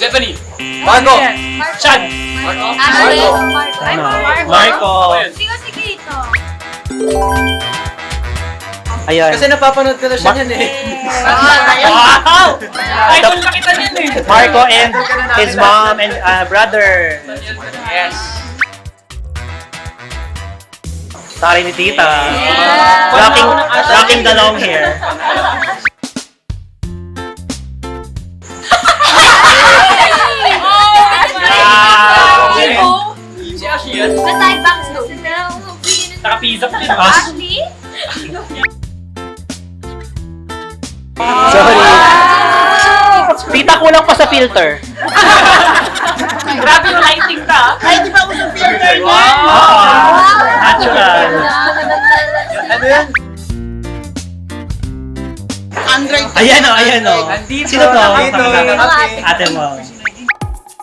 Zephanie. Marco. Chad. Marco. Sino si Kito? Ayan. Kasi napapanood ko na siya yan eh. Wow! Idol na kita niyan eh. Marco and his mom and brother. Yes. Sorry ni tita. Yeah. Rocking the long hair. Si Ashley yan. Masay bangs do. Naka-pizza pa din. Ashley? Sorry. Tita, kulang pa sa filter. Grabe yung lighting ka. Ay, di ba usong filter niya? Natural. Ano yan? Android. Ayan o. Nandito. Sino to? Nandito. Ate mo.